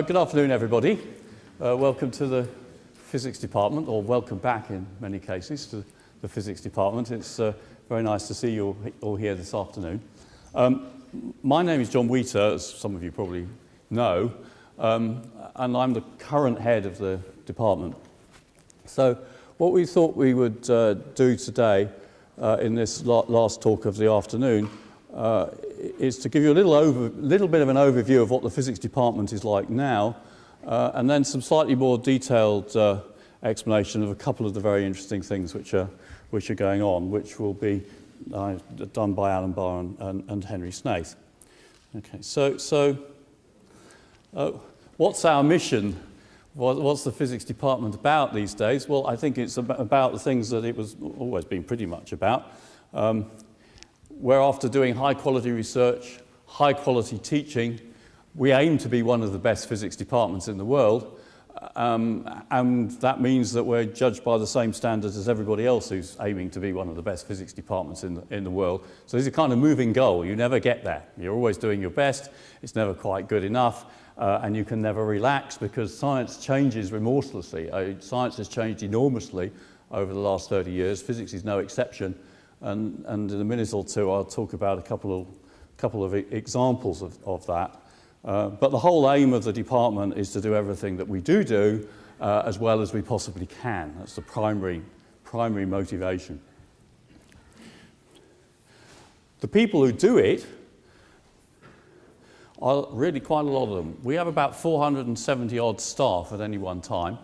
Good afternoon, everybody. Welcome to the physics department, or welcome back in many cases to the physics department. It's very nice to see you all here this afternoon. My name is John Wheater, as some of you probably know, and I'm the current head of the department. So what we thought we would do today in this last talk of the afternoon is to give you a little bit of an overview of what the physics department is like now, and then some slightly more detailed explanation of a couple of the very interesting things which are going on, which will be done by Alan Barr and Henry Snaith. Okay, so what's our mission? What's the physics department about these days? Well, I think it's about the things that it was always been pretty much about. We're after doing high-quality research, high-quality teaching. We aim to be one of the best physics departments in the world, and that means that we're judged by the same standards as everybody else who's aiming to be one of the best physics departments in the world. So it's a kind of moving goal. You never get there. You're always doing your best. It's never quite good enough, and you can never relax because science changes remorselessly. Science has changed enormously over the last 30 years. Physics is no exception. And in a minute or two, I'll talk about a couple of examples of that. But the whole aim of the department is to do everything that we do as well as we possibly can. That's the primary motivation. The people who do it are really quite a lot of them. We have about 470 odd staff at any one time.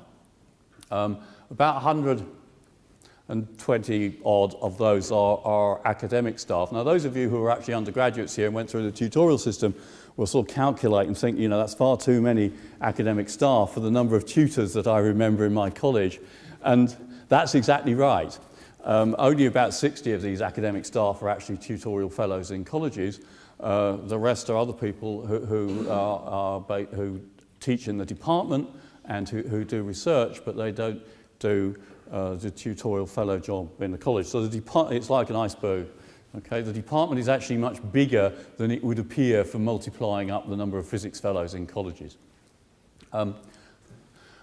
About 120 odd of those are academic staff. Now, those of you who are actually undergraduates here and went through the tutorial system will sort of calculate and think, you know, that's far too many academic staff for the number of tutors that I remember in my college. And that's exactly right. Only about 60 of these academic staff are actually tutorial fellows in colleges. The rest are other people who teach in the department and who do research, but they don't do the tutorial fellow job in the college. So it's like an iceberg. Okay? The department is actually much bigger than it would appear from multiplying up the number of physics fellows in colleges.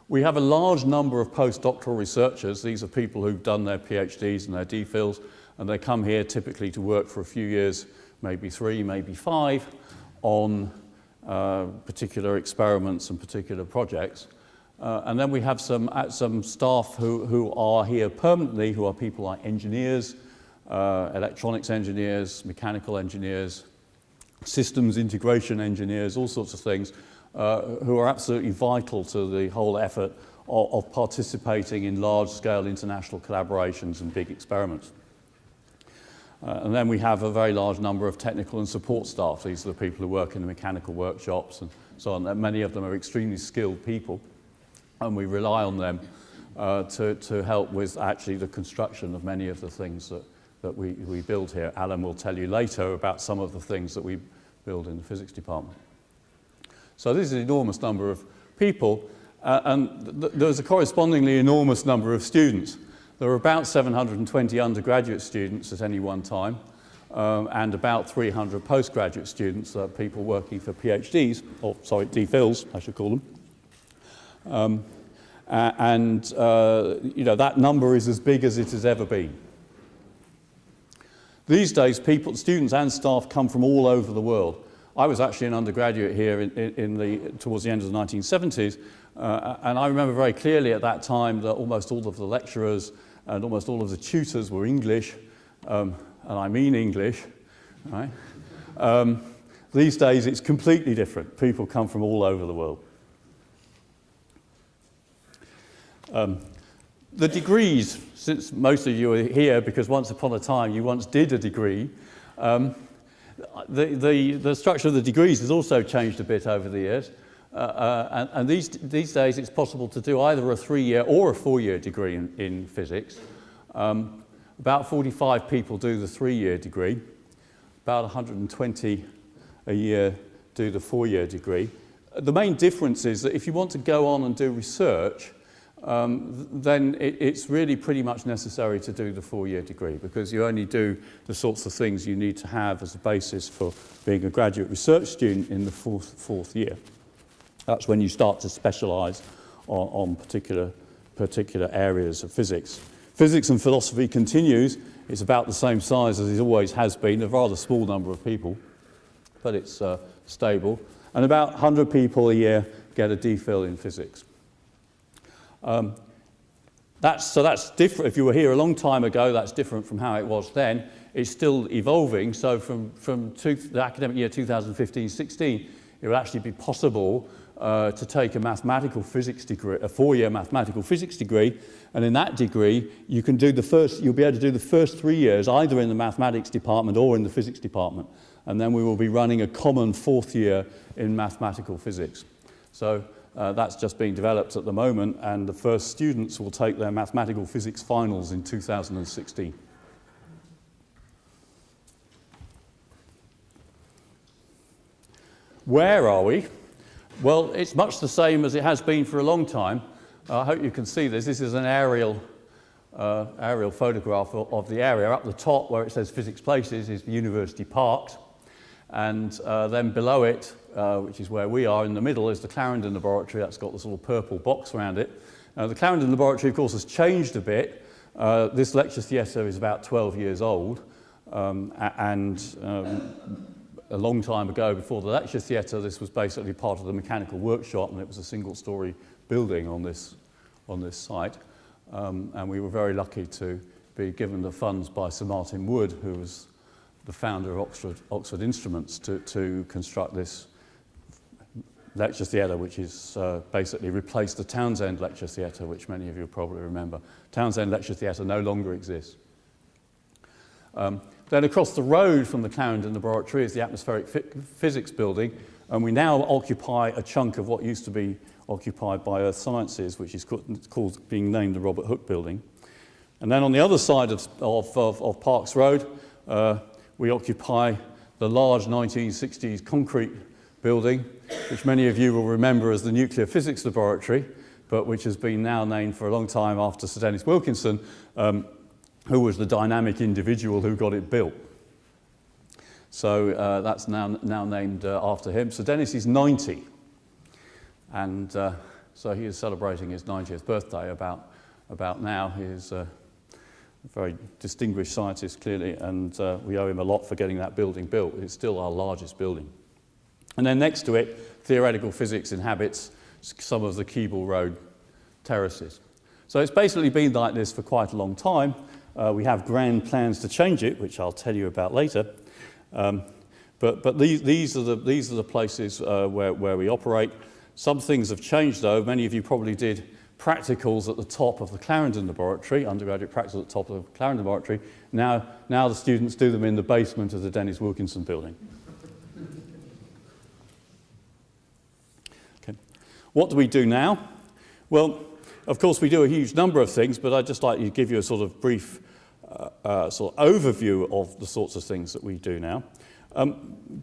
We have a large number of postdoctoral researchers. These are people who've done their PhDs and their DPhils, and they come here typically to work for a few years, maybe 3, maybe 5, on particular experiments and particular projects. And then we have some staff who are here permanently, who are people like engineers, electronics engineers, mechanical engineers, systems integration engineers, all sorts of things, who are absolutely vital to the whole effort of participating in large-scale international collaborations and big experiments. And then we have a very large number of technical and support staff. These are the people who work in the mechanical workshops and so on. And many of them are extremely skilled people, and we rely on them to help with actually the construction of many of the things that we build here. Alan will tell you later about some of the things that we build in the physics department. So this is an enormous number of people, and there's a correspondingly enormous number of students. There are about 720 undergraduate students at any one time, and about 300 postgraduate students, people working for PhDs, or sorry, DPhils, I should call them. You know, that number is as big as it has ever been. These days, students and staff come from all over the world. I was actually an undergraduate here towards the end of the 1970s, and I remember very clearly at that time that almost all of the lecturers and almost all of the tutors were English, and I mean English, right? These days, it's completely different. People come from all over the world. The degrees, since most of you are here because once upon a time you once did a degree, the structure of the degrees has also changed a bit over the years. And these days it's possible to do either a 3-year or a 4-year degree in physics. About 45 people do the 3-year degree. About 120 a year do the 4-year degree. The main difference is that if you want to go on and do research, then it's really pretty much necessary to do the 4-year degree because you only do the sorts of things you need to have as a basis for being a graduate research student in the fourth year. That's when you start to specialise on particular areas of physics. Physics and philosophy continues. It's about the same size as it always has been, a rather small number of people, but it's stable. And about 100 people a year get a DPhil in physics. That's different. If you were here a long time ago, that's different from how it was then. It's still evolving. So from the academic year 2015-16, it will actually be possible to take a mathematical physics degree, a 4-year mathematical physics degree, and in that degree, you'll be able to do the first 3 years either in the mathematics department or in the physics department, and then we will be running a common 4th year in mathematical physics. So that's just being developed at the moment, and the first students will take their mathematical physics finals in 2016. Where are we? Well, it's much the same as it has been for a long time. I hope you can see this. This is an aerial photograph of the area. Up the top, where it says Physics Places, is the University Parks. And then below it, which is where we are in the middle, is the Clarendon Laboratory. That's got this little purple box around it. The Clarendon Laboratory, of course, has changed a bit. This lecture theatre is about 12 years old. A long time ago, before the lecture theatre, this was basically part of the mechanical workshop, and it was a single-storey building on this site. And we were very lucky to be given the funds by Sir Martin Wood, who was the founder of Oxford Instruments, to construct this lecture theatre, which is basically replaced the Townsend Lecture Theatre, which many of you probably remember. Townsend Lecture Theatre no longer exists. Then across the road from the Clarendon Laboratory is the Atmospheric Physics Building, and we now occupy a chunk of what used to be occupied by Earth Sciences, which is being named the Robert Hooke Building. And then on the other side of Parks Road, we occupy the large 1960s concrete building, which many of you will remember as the Nuclear Physics Laboratory, but which has been now named for a long time after Sir Dennis Wilkinson, who was the dynamic individual who got it built. So that's now named after him. So Dennis is 90, and so he is celebrating his 90th birthday about now. He is a very distinguished scientist, clearly, and we owe him a lot for getting that building built. It's still our largest building. And then next to it, theoretical physics inhabits some of the Keble Road terraces. So it's basically been like this for quite a long time. We have grand plans to change it, which I'll tell you about later. But these are the places where we operate. Some things have changed, though. Many of you probably did practicals at the top of the Clarendon Laboratory, undergraduate practicals at the top of the Clarendon Laboratory. Now the students do them in the basement of the Dennis Wilkinson building. Okay. What do we do now? Well, of course, we do a huge number of things, but I'd just like to give you a sort of brief sort of overview of the sorts of things that we do now.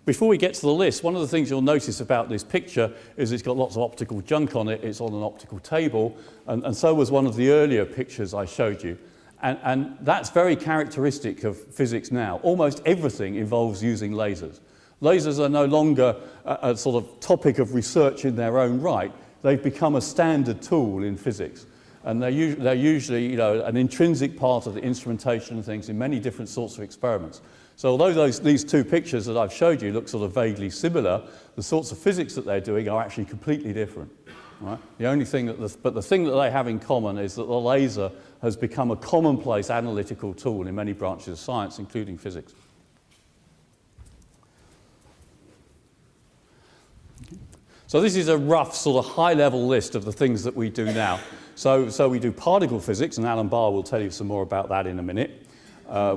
Before we get to the list, one of the things you'll notice about this picture is it's got lots of optical junk on it. It's on an optical table, and so was one of the earlier pictures I showed you. And that's very characteristic of physics now. Almost everything involves using lasers. Lasers are no longer a sort of topic of research in their own right. They've become a standard tool in physics. And they're usually, you know, an intrinsic part of the instrumentation and things in many different sorts of experiments. So although these two pictures that I've showed you look sort of vaguely similar, the sorts of physics that they're doing are actually completely different. Right? The only thing but the thing that they have in common is that the laser has become a commonplace analytical tool in many branches of science, including physics. So this is a rough sort of high-level list of the things that we do now. So we do particle physics, and Alan Barr will tell you some more about that in a minute.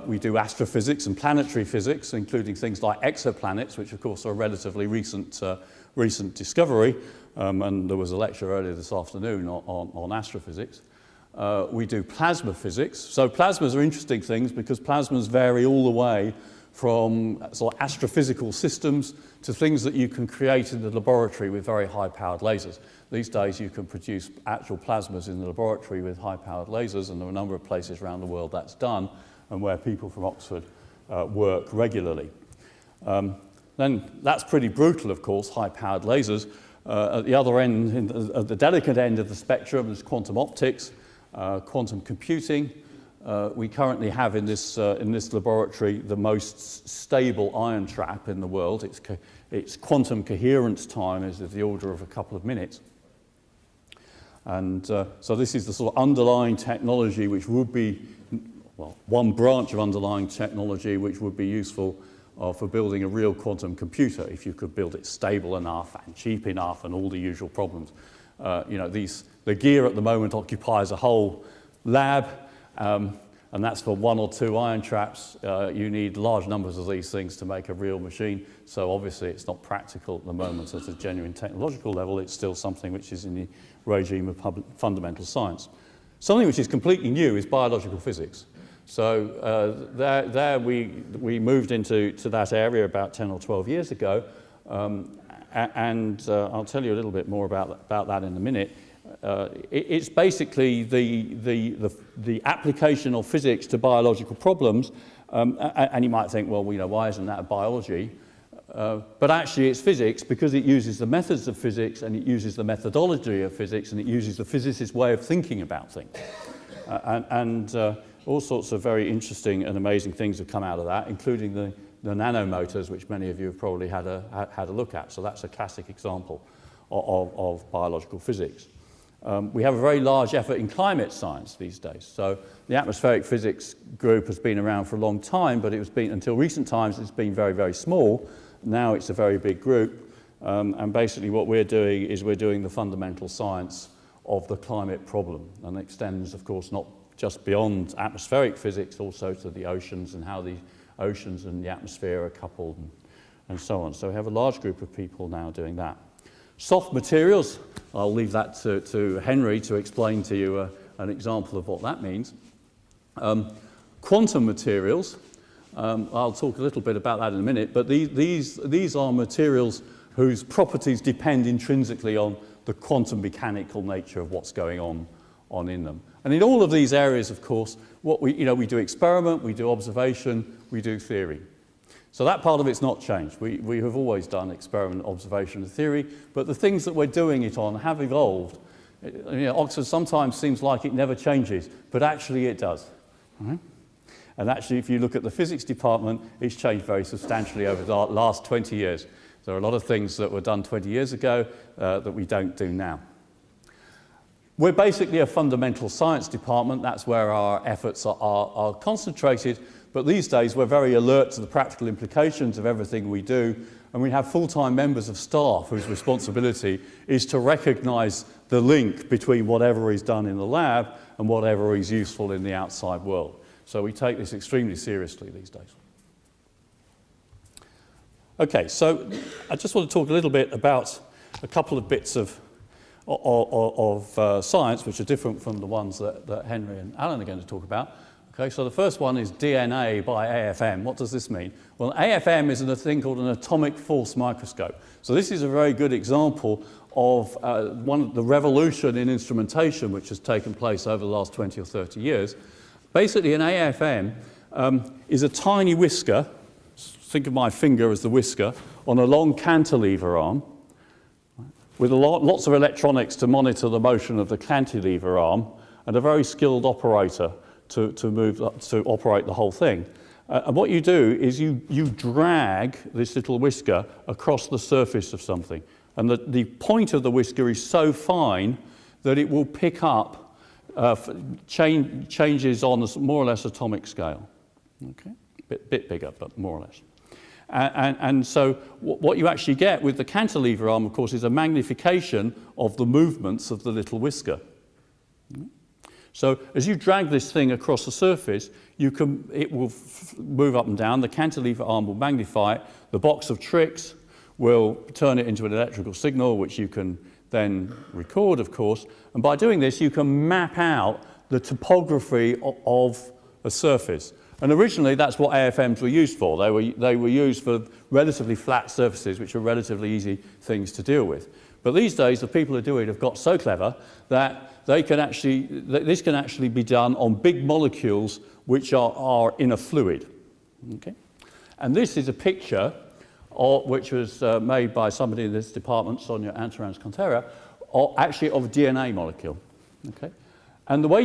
We do astrophysics and planetary physics, including things like exoplanets, which of course are a relatively recent discovery. And there was a lecture earlier this afternoon on astrophysics. We do plasma physics. So plasmas are interesting things because plasmas vary all the way from sort of astrophysical systems to things that you can create in the laboratory with very high-powered lasers. These days you can produce actual plasmas in the laboratory with high-powered lasers, and there are a number of places around the world that's done, and where people from Oxford work regularly. Then that's pretty brutal, of course, high-powered lasers. At the other end, at the delicate end of the spectrum, there's quantum optics, quantum computing. We currently have in this laboratory the most stable ion trap in the world. Its quantum coherence time is of the order of a couple of minutes. And so this is the sort of underlying technology which would be, well, one branch of underlying technology which would be useful for building a real quantum computer, if you could build it stable enough and cheap enough and all the usual problems. You know, the gear at the moment occupies a whole lab, and that's for 1 or 2 ion traps. You need large numbers of these things to make a real machine, so obviously it's not practical at the moment at a genuine technological level. It's still something which is in the regime of fundamental science. Something which is completely new is biological physics. So there we moved into that area about 10 or 12 years ago, and I'll tell you a little bit more about that in a minute. It's basically the application of physics to biological problems, and you might think, well, you know, why isn't that biology? But actually it's physics because it uses the methods of physics, and it uses the methodology of physics, and it uses the physicist's way of thinking about things. All sorts of very interesting and amazing things have come out of that, including the nanomotors, which many of you have probably had a look at. So that's a classic example of biological physics. We have a very large effort in climate science these days. So the atmospheric physics group has been around for a long time, but until recent times it's been very, very small. Now it's a very big group. And basically what we're doing is we're doing the fundamental science of the climate problem, and it extends, of course, not just beyond atmospheric physics, also to the oceans and how the oceans and the atmosphere are coupled and so on. So we have a large group of people now doing that. Soft materials, I'll leave that to Henry to explain to you an example of what that means. Quantum materials, I'll talk a little bit about that in a minute, but these are materials whose properties depend intrinsically on the quantum mechanical nature of what's going on in them. And in all of these areas, of course, we do experiment, we do observation, we do theory. So that part of it's not changed. We have always done experiment, observation, and theory, but the things that we're doing it on have evolved. Oxford sometimes seems like it never changes, but actually it does. Right? And actually, if you look at the physics department, it's changed very substantially over the last 20 years. There are a lot of things that were done 20 years ago that we don't do now. We're basically a fundamental science department. That's where our efforts are concentrated. But these days, we're very alert to the practical implications of everything we do. And we have full-time members of staff whose responsibility is to recognize the link between whatever is done in the lab and whatever is useful in the outside world. So we take this extremely seriously these days. Okay, so I just want to talk a little bit about a couple of bits of science, which are different from the ones that Henry and Alan are going to talk about. Okay, so the first one is DNA by AFM. What does this mean? Well, AFM is a thing called an atomic force microscope. So this is a very good example of the revolution in instrumentation which has taken place over the last 20 or 30 years. Basically, an AFM is a tiny whisker, think of my finger as the whisker, on a long cantilever arm, with lots of electronics to monitor the motion of the cantilever arm, and a very skilled operator to operate the whole thing. And what you do is you drag this little whisker across the surface of something. And the point of the whisker is so fine that it will pick up changes on a more or less atomic scale. Okay? Bit bigger, but more or less. And so what you actually get with the cantilever arm, of course, is a magnification of the movements of the little whisker. So as you drag this thing across the surface, it will move up and down. The cantilever arm will magnify it. The box of tricks will turn it into an electrical signal, which you can then record, of course. And by doing this, you can map out the topography of a surface. And originally, that's what AFMs were used for. They were used for relatively flat surfaces, which are relatively easy things to deal with. But these days, the people who do it have got so clever that this can actually be done on big molecules which are in a fluid. Okay? And this is a picture which was made by somebody in this department, Sonia Antarans-Contera, actually of a DNA molecule. Okay? And the way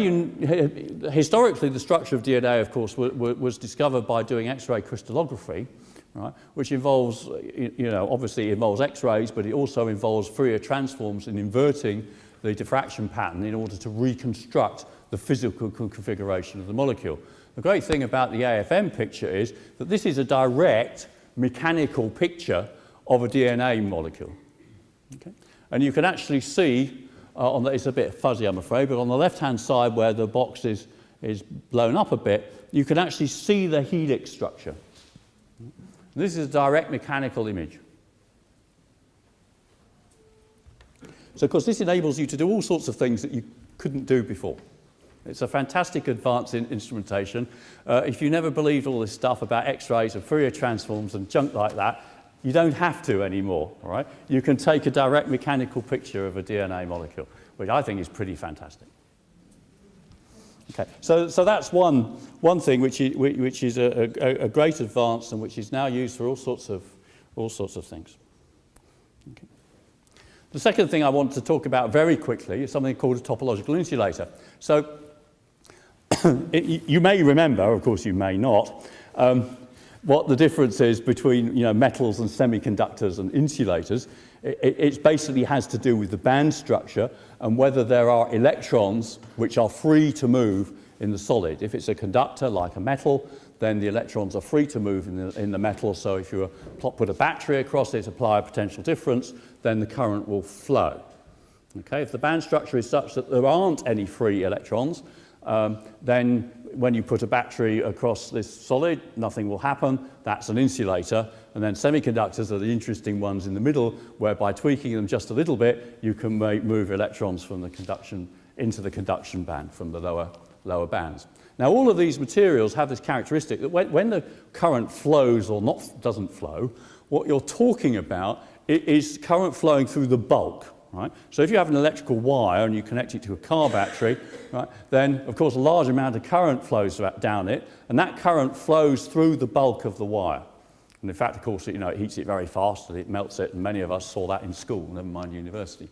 historically, the structure of DNA, of course, was discovered by doing X-ray crystallography, right? Which involves, obviously involves X-rays, but it also involves Fourier transforms in inverting the diffraction pattern in order to reconstruct the physical configuration of the molecule. The great thing about the AFM picture is that this is a direct mechanical picture of a DNA molecule. Okay? And you can actually see, it's a bit fuzzy I'm afraid, but on the left-hand side where the box is blown up a bit, you can actually see the helix structure. This is a direct mechanical image. So of course this enables you to do all sorts of things that you couldn't do before. It's a fantastic advance in instrumentation. If you never believed all this stuff about X-rays and Fourier transforms and junk like that, you don't have to anymore, all right? You can take a direct mechanical picture of a DNA molecule, which I think is pretty fantastic. Okay, so that's one thing which is a great advance and which is now used for all sorts of things. Okay. The second thing I want to talk about very quickly is something called a topological insulator. So you may remember, of course you may not, what the difference is between metals and semiconductors and insulators. It basically has to do with the band structure and whether there are electrons which are free to move in the solid. If it's a conductor like a metal, then the electrons are free to move in the metal. So if you put a battery across it, apply a potential difference, then the current will flow. Okay? If the band structure is such that there aren't any free electrons, then when you put a battery across this solid, nothing will happen. That's an insulator. And then semiconductors are the interesting ones in the middle, where by tweaking them just a little bit, you can move electrons from the conduction into the conduction band, from the lower bands. Now, all of these materials have this characteristic that when the current flows or doesn't flow, what you're talking about is current flowing through the bulk. Right? So if you have an electrical wire and you connect it to a car battery, right, then of course a large amount of current flows down it, and that current flows through the bulk of the wire. And in fact, of course, it heats it very fast and it melts it, and many of us saw that in school, never mind university.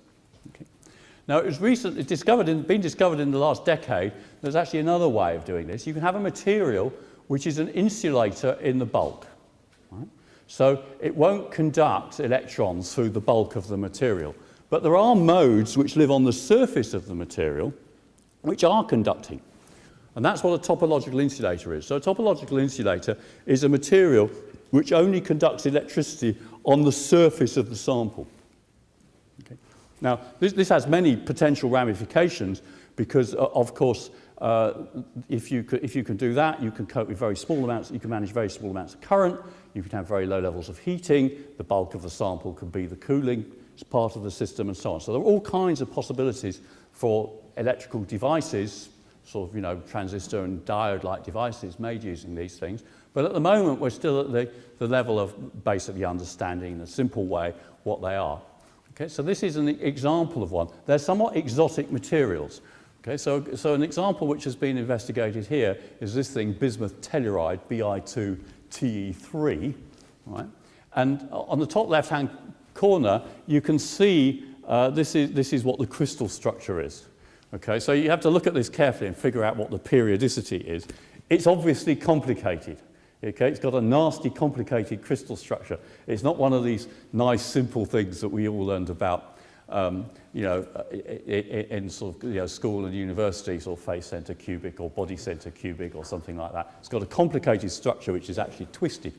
Okay. Now, been discovered in the last decade. There's actually another way of doing this. You can have a material which is an insulator in the bulk. Right? So it won't conduct electrons through the bulk of the material. But there are modes which live on the surface of the material which are conducting. And that's what a topological insulator is. So a topological insulator is a material which only conducts electricity on the surface of the sample. Okay. Now, this has many potential ramifications because, of course, if you can do that, you can cope with very small amounts, you can manage very small amounts of current, you can have very low levels of heating, the bulk of the sample can be the cooling part of the system and so on. So there are all kinds of possibilities for electrical devices, sort of, transistor and diode-like devices made using these things. But at the moment, we're still at the level of basically understanding in a simple way what they are. Okay, so this is an example of one. They're somewhat exotic materials. Okay, so an example which has been investigated here is this thing, bismuth telluride, Bi2Te3, right? And on the top left-hand corner, you can see this is what the crystal structure is. Okay, so you have to look at this carefully and figure out what the periodicity is. It's obviously complicated. Okay, it's got a nasty, complicated crystal structure. It's not one of these nice, simple things that we all learned about, in sort of school and university, sort of face center cubic or body center cubic or something like that. It's got a complicated structure which is actually twisted.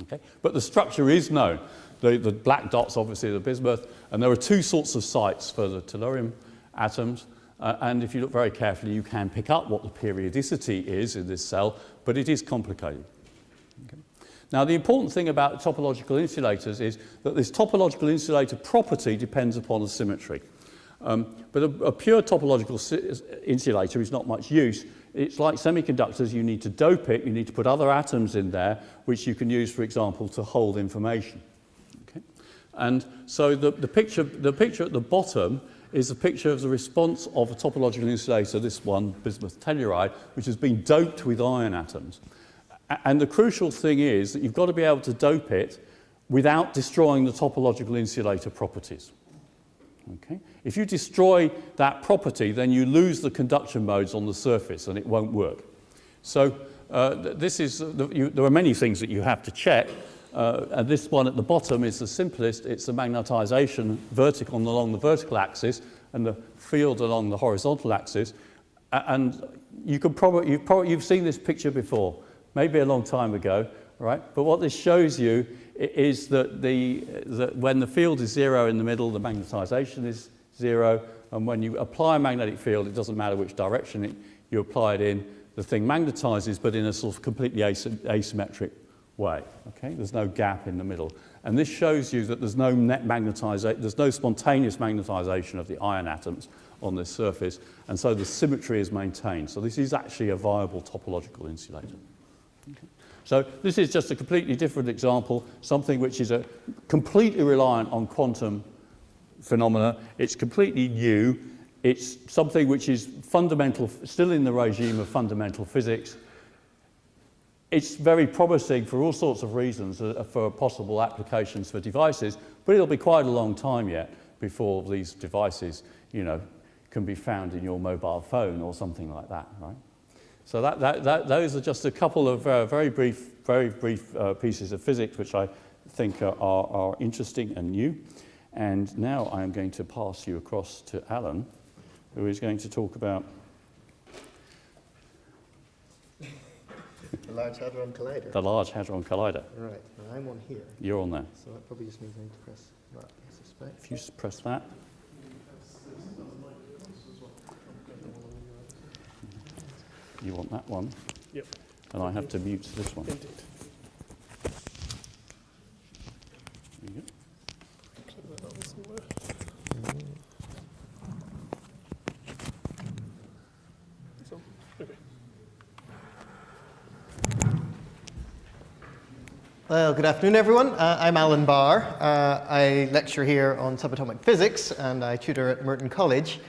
Okay, but the structure is known. The black dots, obviously, are the bismuth, and there are two sorts of sites for the tellurium atoms. And if you look very carefully, you can pick up what the periodicity is in this cell, but it is complicated. Okay. Now, the important thing about topological insulators is that this topological insulator property depends upon the symmetry. But a pure topological insulator is not much use. It's like semiconductors. You need to dope it. You need to put other atoms in there, which you can use, for example, to hold information. Okay. And so the picture at the bottom is a picture of the response of a topological insulator, this one, bismuth telluride, which has been doped with iron atoms. And the crucial thing is that you've got to be able to dope it without destroying the topological insulator properties. Okay? If you destroy that property, then you lose the conduction modes on the surface and it won't work. So there are many things that you have to check. And this one at the bottom is the simplest. It's the magnetization vertical along the vertical axis and the field along the horizontal axis. And you've seen this picture before, maybe a long time ago, right? But what this shows you is that when the field is zero in the middle, the magnetization is zero. And when you apply a magnetic field, it doesn't matter which direction you apply it in, the thing magnetizes, but in a sort of completely asymmetric way. Okay? There's no gap in the middle. And this shows you that there's no net magnetization, there's no spontaneous magnetization of the iron atoms on this surface, and so the symmetry is maintained. So this is actually a viable topological insulator. Okay. So this is just a completely different example, something which is completely reliant on quantum phenomena. It's completely new. It's something which is fundamental, still in the regime of fundamental physics. It's very promising for all sorts of reasons for possible applications for devices, but it'll be quite a long time yet before these devices, can be found in your mobile phone or something like that, right? So those are just a couple of very brief pieces of physics which I think are interesting and new. And now I'm going to pass you across to Alan, who is going to talk about the Large Hadron Collider. The Large Hadron Collider. Right, and I'm on here. You're on there. So that probably just means I need to press that, I suspect. If you just press that. You want that one? Yep. And I have to mute this one. Indeed. There you go. Well, good afternoon, everyone. I'm Alan Barr. I lecture here on subatomic physics, and I tutor at Merton College.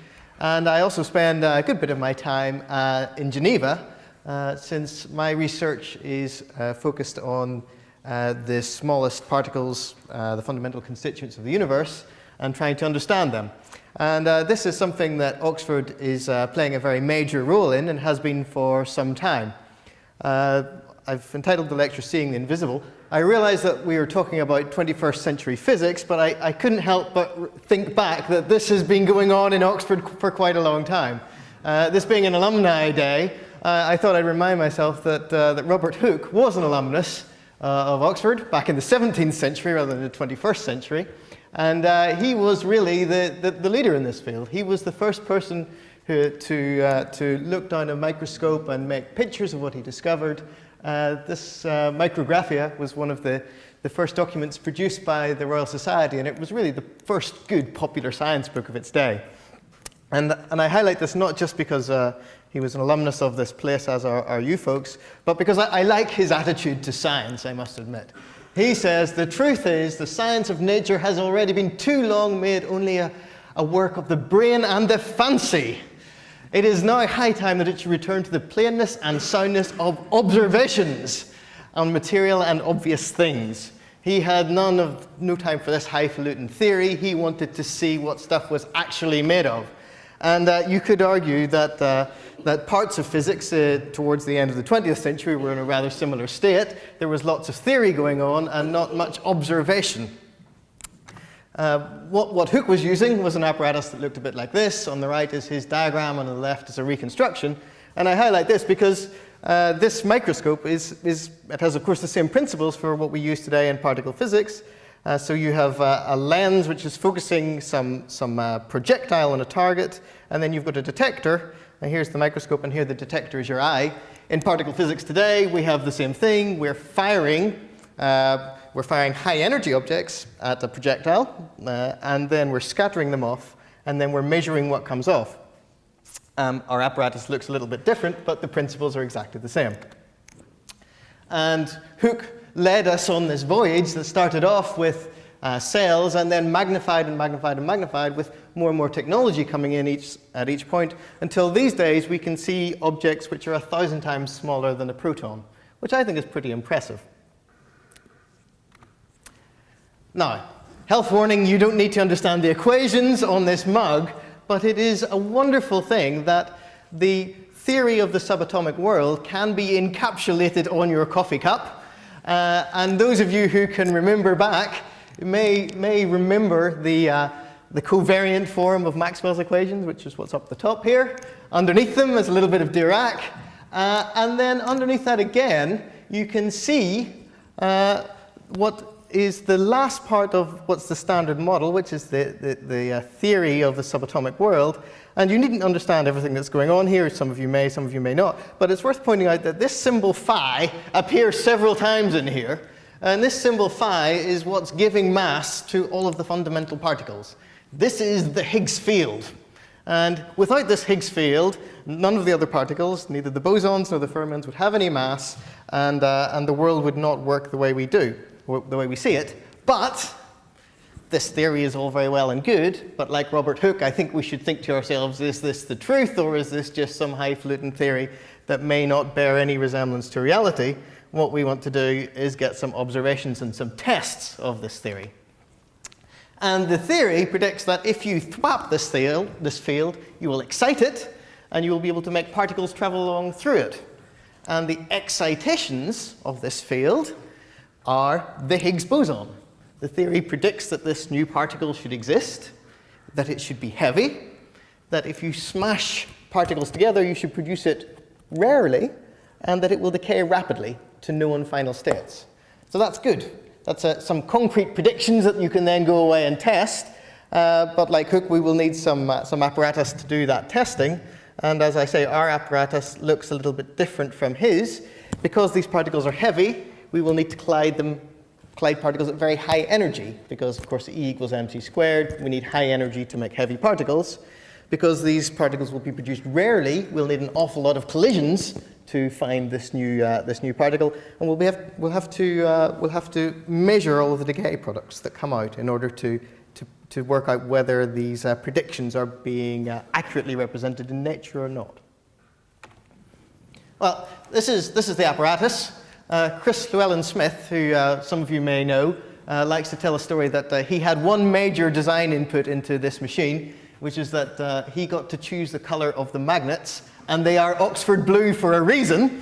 And I also spend a good bit of my time in Geneva, since my research is focused on the smallest particles, the fundamental constituents of the universe, and trying to understand them. And this is something that Oxford is playing a very major role in and has been for some time. I've entitled the lecture Seeing the Invisible. I realize that we were talking about 21st century physics, but I couldn't help but think back that this has been going on in Oxford for quite a long time. This being an alumni day, I thought I'd remind myself that Robert Hooke was an alumnus of Oxford back in the 17th century rather than the 21st century. And he was really the leader in this field. He was the first person to look down a microscope and make pictures of what he discovered. This micrographia was one of the first documents produced by the Royal Society, and it was really the first good popular science book of its day. And I highlight this not just because he was an alumnus of this place, as are you folks, but because I like his attitude to science, I must admit. He says, the truth is, the science of nature has already been too long made only a work of the brain and the fancy. It is now high time that it should return to the plainness and soundness of observations on material and obvious things. He had no time for this highfalutin theory. He wanted to see what stuff was actually made of. And you could argue that parts of physics towards the end of the 20th century were in a rather similar state. There was lots of theory going on and not much observation. What Hooke was using was an apparatus that looked a bit like this. On the right is his diagram, and on the left is a reconstruction. And I highlight this because this microscope it has, of course, the same principles for what we use today in particle physics. So you have a lens which is focusing some projectile on a target, and then you've got a detector. And here's the microscope, and here the detector is your eye. In particle physics today, we have the same thing. We're firing high energy objects at a projectile, and then we're scattering them off, and then we're measuring what comes off. Our apparatus looks a little bit different, but the principles are exactly the same. And Hooke led us on this voyage that started off with cells and then magnified and magnified and magnified with more and more technology coming in at each point, until these days we can see objects which are 1,000 times smaller than a proton, which I think is pretty impressive. Now, health warning, you don't need to understand the equations on this mug, but it is a wonderful thing that the theory of the subatomic world can be encapsulated on your coffee cup. And those of you who can remember back may remember the covariant form of Maxwell's equations, which is what's up the top here. Underneath them is a little bit of Dirac. And then underneath that again, you can see what is the last part of what's the standard model, which is the theory of the subatomic world. And you needn't understand everything that's going on here. Some of you may not. But it's worth pointing out that this symbol phi appears several times in here. And this symbol phi is what's giving mass to all of the fundamental particles. This is the Higgs field. And without this Higgs field, none of the other particles, neither the bosons nor the fermions, would have any mass, and the world would not work the way we do, the way we see it. But this theory is all very well and good, but like Robert Hooke, I think we should think to ourselves, is this the truth, or is this just some highfalutin theory that may not bear any resemblance to reality? What we want to do is get some observations and some tests of this theory. And the theory predicts that if you thwap this field, you will excite it, and you will be able to make particles travel along through it. And the excitations of this field are the Higgs boson. The theory predicts that this new particle should exist, that it should be heavy, that if you smash particles together, you should produce it rarely, and that it will decay rapidly to known final states. So that's good. That's some concrete predictions that you can then go away and test. But like Hooke, we will need some apparatus to do that testing. And as I say, our apparatus looks a little bit different from his. Because these particles are heavy, we will need to collide particles at very high energy, because of course E equals mc squared. We need high energy to make heavy particles. Because these particles will be produced rarely, we'll need an awful lot of collisions to find this new particle, and we'll have to measure all of the decay products that come out in order to work out whether these predictions are being accurately represented in nature or not. Well, this is the apparatus. Chris Llewellyn-Smith, who some of you may know, likes to tell a story that he had one major design input into this machine, which is that he got to choose the color of the magnets, and they are Oxford blue for a reason.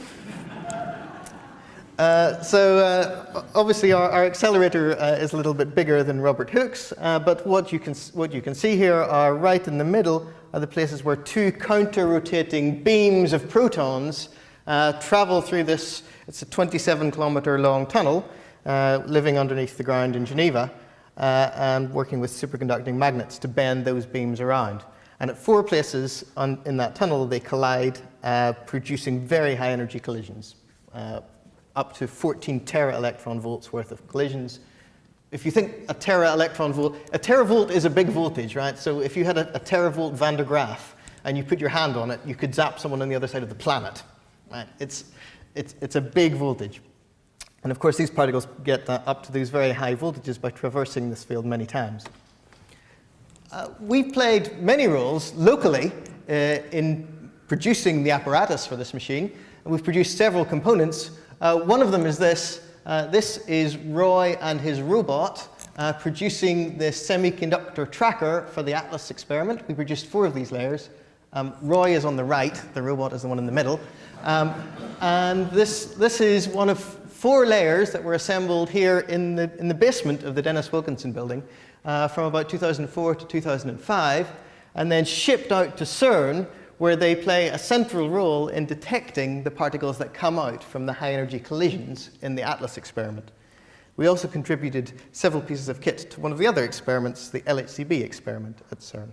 Obviously our accelerator is a little bit bigger than Robert Hooke's, but what you can see here are right in the middle are the places where two counter-rotating beams of protons travel through this. It's a 27-kilometer long tunnel living underneath the ground in Geneva and working with superconducting magnets to bend those beams around. And at 4 places in that tunnel, they collide, producing very high energy collisions, up to 14 tera-electron volts worth of collisions. If you think a teravolt is a big voltage, right? So if you had a teravolt Van de Graaff and you put your hand on it, you could zap someone on the other side of the planet, right? It's a big voltage. And of course, these particles get up to these very high voltages by traversing this field many times. We've played many roles locally in producing the apparatus for this machine. And we've produced several components. One of them is this. This is Roy and his robot producing the semiconductor tracker for the Atlas experiment. We produced 4 of these layers. Roy is on the right. The robot is the one in the middle. And this is one of 4 layers that were assembled here in the basement of the Dennis Wilkinson building from about 2004 to 2005, and then shipped out to CERN, where they play a central role in detecting the particles that come out from the high energy collisions in the Atlas experiment. We also contributed several pieces of kit to one of the other experiments, the LHCb experiment at CERN.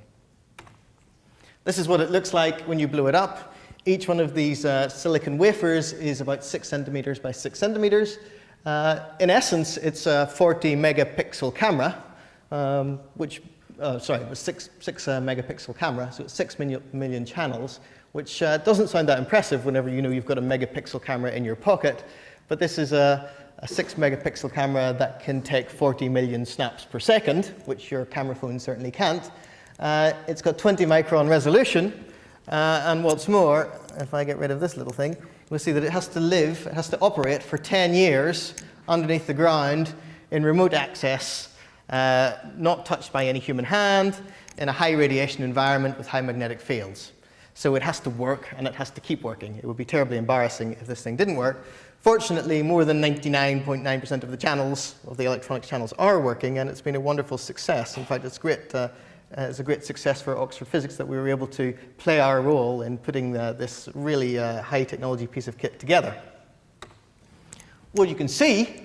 This is what it looks like when you blow it up. Each one of these silicon wafers is about 6 centimeters by 6 centimeters. In essence, it's a 40 megapixel camera, it was 6 megapixel camera, so it's 6 million channels, which doesn't sound that impressive whenever you know you've got a megapixel camera in your pocket. But this is a 6 megapixel camera that can take 40 million snaps per second, which your camera phone certainly can't. It's got 20 micron resolution. And what's more, if I get rid of this little thing, we'll see that it has to operate for 10 years underneath the ground in remote access not touched by any human hand, in a high radiation environment with high magnetic fields. So it has to work, and it has to keep working. It would be terribly embarrassing if this thing didn't work. Fortunately, more than 99.9% of the channels, of the electronics channels, are working, and it's been a wonderful success. In fact, it's a great success for Oxford Physics that we were able to play our role in putting this really high technology piece of kit together. What you can see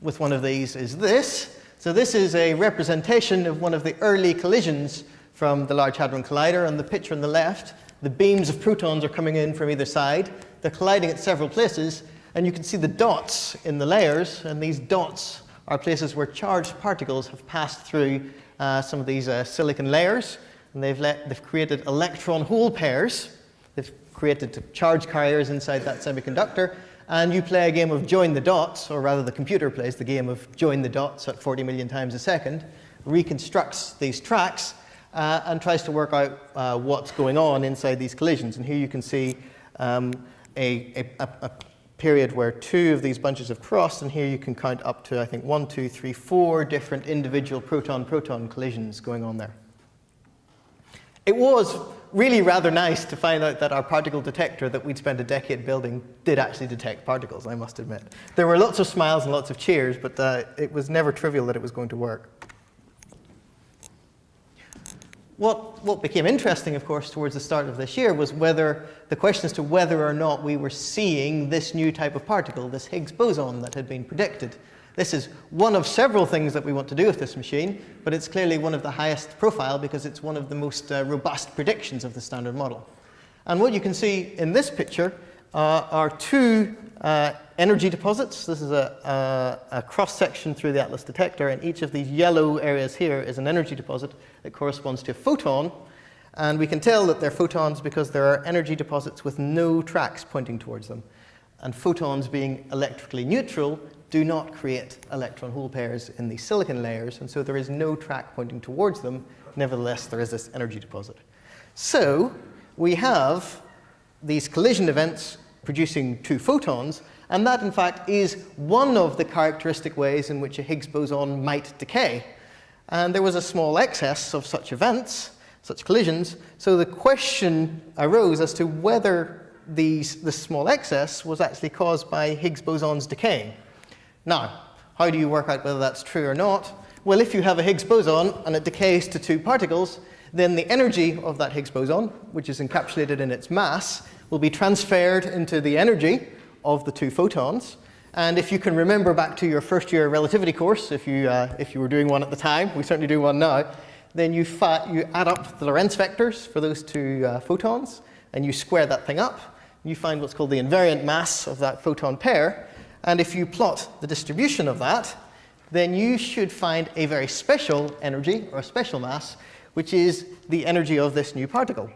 with one of these is this. So this is a representation of one of the early collisions from the Large Hadron Collider. On the picture on the left, the beams of protons are coming in from either side. They're colliding at several places, and you can see the dots in the layers, and these dots are places where charged particles have passed through some of these silicon layers, and they've created electron hole pairs. They've created charge carriers inside that semiconductor, and you play a game of join the dots, or rather the computer plays the game of join the dots at 40 million times a second, reconstructs these tracks, and tries to work out what's going on inside these collisions. And here you can see a period where two of these bunches have crossed, and here you can count up to, I think, 1, 2, 3, 4 different individual proton-proton collisions going on there. It was really rather nice to find out that our particle detector that we'd spent a decade building did actually detect particles, I must admit. There were lots of smiles and lots of cheers, but it was never trivial that it was going to work. What became interesting, of course, towards the start of this year was the question as to whether or not we were seeing this new type of particle, this Higgs boson that had been predicted. This is one of several things that we want to do with this machine, but it's clearly one of the highest profile because it's one of the most robust predictions of the standard model. And what you can see in this picture are two energy deposits. This is a cross-section through the Atlas detector, and each of these yellow areas here is an energy deposit that corresponds to a photon. And we can tell that they're photons because there are energy deposits with no tracks pointing towards them. And photons, being electrically neutral, do not create electron hole pairs in the silicon layers, and so there is no track pointing towards them. Nevertheless, there is this energy deposit. So we have these collision events producing two photons, and that, in fact, is one of the characteristic ways in which a Higgs boson might decay. And there was a small excess of such events, such collisions, so the question arose as to whether this small excess was actually caused by Higgs bosons decaying. Now, how do you work out whether that's true or not? Well, if you have a Higgs boson and it decays to two particles, then the energy of that Higgs boson, which is encapsulated in its mass, will be transferred into the energy of the two photons. And if you can remember back to your first year relativity course, if you were doing one at the time, we certainly do one now, then you add up the Lorentz vectors for those two photons, and you square that thing up. You find what's called the invariant mass of that photon pair. And if you plot the distribution of that, then you should find a very special energy, or a special mass, which is the energy of this new particle.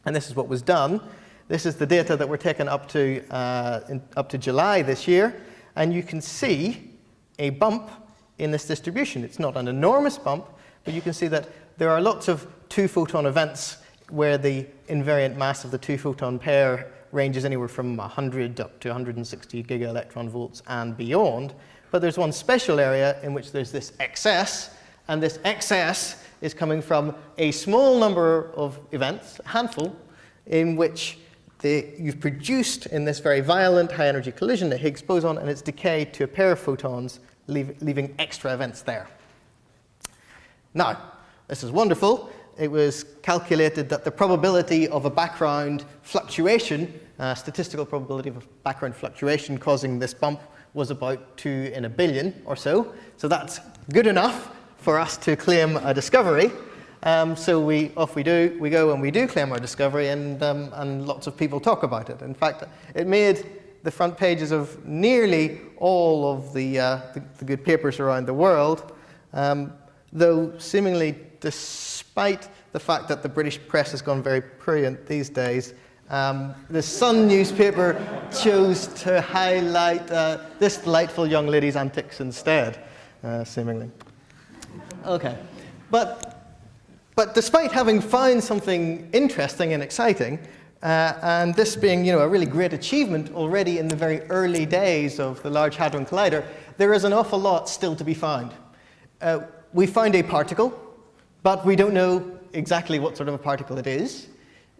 And this is what was done. This is the data that were taken up to July this year. And you can see a bump in this distribution. It's not an enormous bump, but you can see that there are lots of two-photon events where the invariant mass of the two-photon pair ranges anywhere from 100 up to 160 giga-electron volts and beyond. But there's one special area in which there's this excess, and this excess is coming from a small number of events, a handful, in which you've produced in this very violent high-energy collision a Higgs boson, and it's decayed to a pair of photons, leaving extra events there. Now, this is wonderful. It was calculated that the probability of a background fluctuation, statistical probability of a background fluctuation causing this bump, was about 2 in a billion or so. So that's good enough for us to claim a discovery. So off we go and we do claim our discovery, and lots of people talk about it. In fact, it made the front pages of nearly all of the good papers around the world, though seemingly despite the fact that the British press has gone very prurient these days, the Sun newspaper chose to highlight this delightful young lady's antics instead, seemingly. Okay, but despite having found something interesting and exciting, and this being, a really great achievement already in the very early days of the Large Hadron Collider, there is an awful lot still to be found. we found a particle, but we don't know exactly what sort of a particle it is.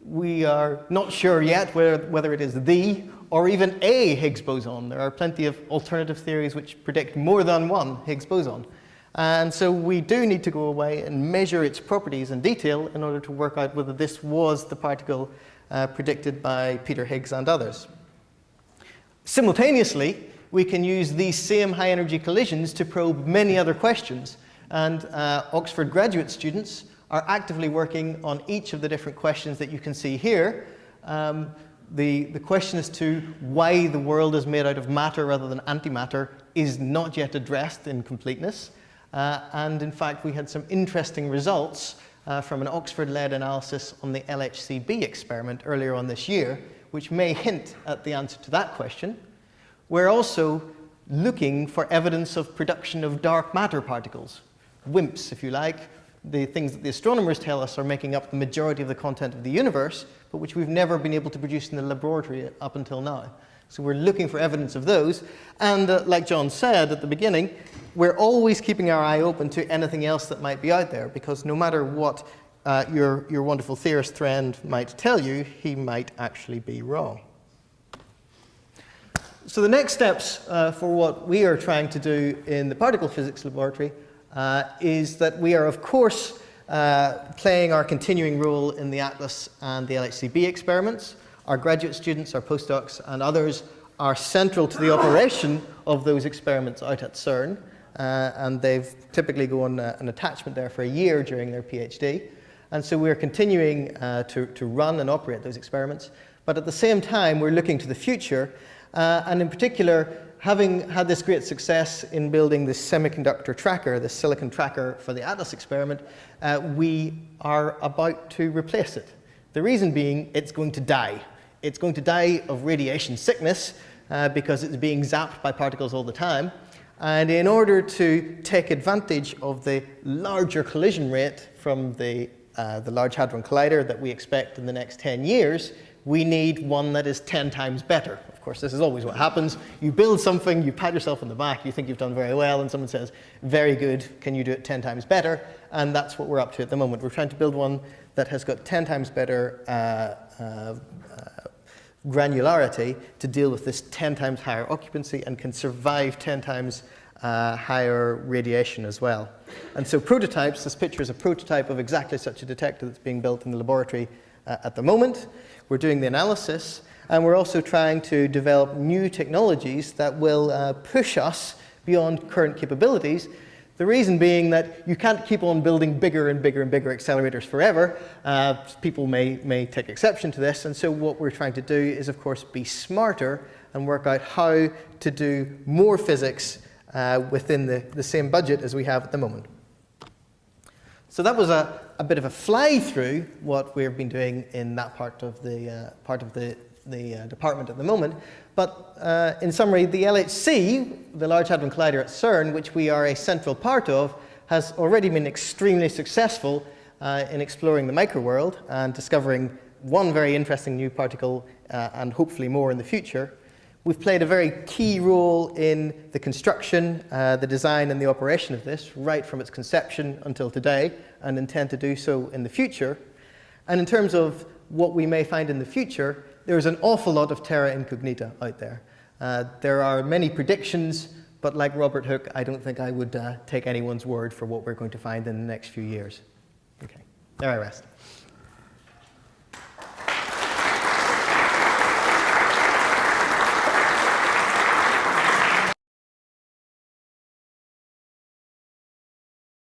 We are not sure yet whether it is the or even a Higgs boson. There are plenty of alternative theories which predict more than one Higgs boson. And so we do need to go away and measure its properties in detail in order to work out whether this was the particle predicted by Peter Higgs and others. Simultaneously, we can use these same high-energy collisions to probe many other questions. And Oxford graduate students are actively working on each of the different questions that you can see here. The question as to why the world is made out of matter rather than antimatter is not yet addressed in completeness. And in fact, we had some interesting results from an Oxford-led analysis on the LHCb experiment earlier on this year, which may hint at the answer to that question. We're also looking for evidence of production of dark matter particles, WIMPs, if you like, the things that the astronomers tell us are making up the majority of the content of the universe, but which we've never been able to produce in the laboratory up until now. So we're looking for evidence of those. And like John said at the beginning, we're always keeping our eye open to anything else that might be out there, because no matter what your wonderful theorist friend might tell you, he might actually be wrong. So the next steps for what we are trying to do in the particle physics laboratory is that we are, of course, playing our continuing role in the ATLAS and the LHCb experiments. Our graduate students, our postdocs, and others are central to the operation of those experiments out at CERN, and they've typically go on an attachment there for a year during their PhD. And so we're continuing to run and operate those experiments, but at the same time, we're looking to the future, and in particular, having had this great success in building this semiconductor tracker, this silicon tracker for the ATLAS experiment, we are about to replace it. The reason being, it's going to die. It's going to die of radiation sickness because it's being zapped by particles all the time. And in order to take advantage of the larger collision rate from the Large Hadron Collider that we expect in the next 10 years, we need one that is 10 times better. Of course, this is always what happens. You build something, you pat yourself on the back, you think you've done very well, and someone says, very good, can you do it 10 times better? And that's what we're up to at the moment. We're trying to build one that has got 10 times better granularity to deal with this 10 times higher occupancy and can survive 10 times higher radiation as well. And so prototypes, this picture is a prototype of exactly such a detector that's being built in the laboratory at the moment. We're doing the analysis, and we're also trying to develop new technologies that will push us beyond current capabilities. The reason being that you can't keep on building bigger and bigger and bigger accelerators forever. People may take exception to this, and so what we're trying to do is, of course, be smarter and work out how to do more physics within the same budget as we have at the moment. So that was a bit of a fly-through what we've been doing in that part of the department at the moment. But in summary, the LHC, the Large Hadron Collider at CERN, which we are a central part of, has already been extremely successful in exploring the microworld and discovering one very interesting new particle and hopefully more in the future. We've played a very key role in the construction, the design, and the operation of this, right from its conception until today, and intend to do so in the future. And in terms of what we may find in the future, there's an awful lot of terra incognita out there. There are many predictions, but like Robert Hooke, I don't think I would take anyone's word for what we're going to find in the next few years. Okay, there I rest.